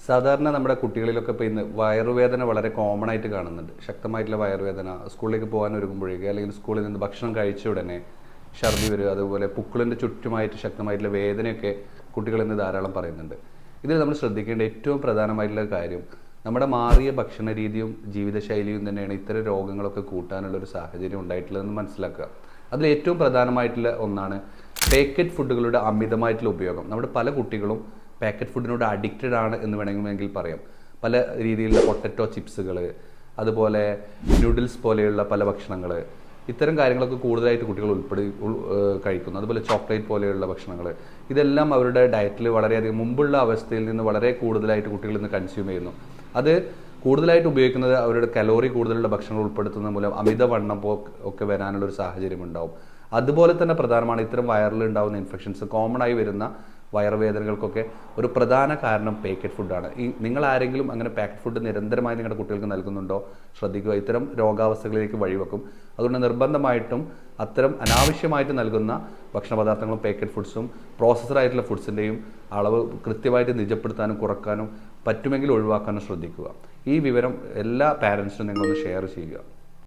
സാധാരണ നമ്മുടെ കുട്ടികളിലൊക്കെ ഇപ്പോൾ ഇന്ന് വയറുവേദന വളരെ കോമൺ ആയിട്ട് കാണുന്നുണ്ട്. ശക്തമായിട്ടുള്ള വയറുവേദന സ്കൂളിലേക്ക് പോകാൻ ഒരുങ്ങുമ്പോഴേക്ക് അല്ലെങ്കിൽ സ്കൂളിൽ നിന്ന് ഭക്ഷണം കഴിച്ച ഉടനെ ഛർദി വരിക, അതുപോലെ പുക്കിളിൻ്റെ ചുറ്റുമായിട്ട് ശക്തമായിട്ടുള്ള വേദനയൊക്കെ കുട്ടികളിൽ നിന്ന് ധാരാളം പറയുന്നുണ്ട്. ഇതിൽ നമ്മൾ ശ്രദ്ധിക്കേണ്ട ഏറ്റവും പ്രധാനമായിട്ടുള്ള കാര്യം നമ്മുടെ മാറിയ ഭക്ഷണ രീതിയും ജീവിതശൈലിയും തന്നെയാണ് ഇത്തരം രോഗങ്ങളൊക്കെ കൂട്ടാനുള്ള ഒരു സാഹചര്യം ഉണ്ടായിട്ടുള്ളതെന്ന് മനസ്സിലാക്കുക. അതിൽ ഏറ്റവും പ്രധാനമായിട്ടുള്ള ഒന്നാണ് പാക്കറ്റ് ഫുഡുകളുടെ അമിതമായിട്ടുള്ള ഉപയോഗം. നമ്മുടെ പല കുട്ടികളും പാക്കറ്റ് ഫുഡിനോട് അഡിക്റ്റഡ് ആണ് എന്ന് വേണമെങ്കിൽ പറയാം. പല രീതിയിലുള്ള പൊട്ടറ്റോ ചിപ്സുകൾ, അതുപോലെ നൂഡിൽസ് പോലെയുള്ള പല ഭക്ഷണങ്ങൾ, ഇത്തരം കാര്യങ്ങളൊക്കെ കൂടുതലായിട്ട് കുട്ടികൾ കഴിക്കുന്നു. അതുപോലെ ചോക്ലേറ്റ് പോലെയുള്ള ഭക്ഷണങ്ങൾ, ഇതെല്ലാം അവരുടെ ഡയറ്റിൽ വളരെയധികം മുമ്പുള്ള അവസ്ഥയിൽ നിന്ന് വളരെ കൂടുതലായിട്ട് കുട്ടികൾ ഇന്ന് കൺസ്യൂം ചെയ്യുന്നു. അത് കൂടുതലായിട്ട് ഉപയോഗിക്കുന്നത് അവരുടെ കലോറി കൂടുതലുള്ള ഭക്ഷണങ്ങൾ ഉൾപ്പെടുത്തുന്നത് മൂലം അമിതവണ്ണം ഒക്കെ വരാനുള്ള ഒരു സാഹചര്യം ഉണ്ടാവും. അതുപോലെ തന്നെ പ്രധാനമാണ് ഇത്തരം വയറിൽ ഉണ്ടാകുന്ന ഇൻഫെക്ഷൻസ്, കോമൺ ആയി വരുന്ന വയറുവേദനകൾക്കൊക്കെ ഒരു പ്രധാന കാരണം പാക്കറ്റ് ഫുഡാണ്. നിങ്ങൾ ആരെങ്കിലും അങ്ങനെ പാക്കറ്റ് ഫുഡ് നിരന്തരമായി നിങ്ങളുടെ കുട്ടികൾക്ക് നൽകുന്നുണ്ടോ ശ്രദ്ധിക്കുക. ഇത്തരം രോഗാവസ്ഥകളിലേക്ക് വഴിവെക്കും. അതുകൊണ്ട് നിർബന്ധമായിട്ടും അത്തരം അനാവശ്യമായിട്ട് നൽകുന്ന ഭക്ഷണ പദാർത്ഥങ്ങളും പാക്കറ്റ് ഫുഡ്സും പ്രോസസ്സഡ് ആയിട്ടുള്ള ഫുഡ്സിൻ്റെയും അളവ് കൃത്യമായിട്ട് നിജപ്പെടുത്താനും കുറക്കാനും പറ്റുമെങ്കിൽ ഒഴിവാക്കാനും ശ്രദ്ധിക്കുക. ഈ വിവരം എല്ലാ പാരൻസിനും നിങ്ങളൊന്ന് ഷെയർ ചെയ്യുക.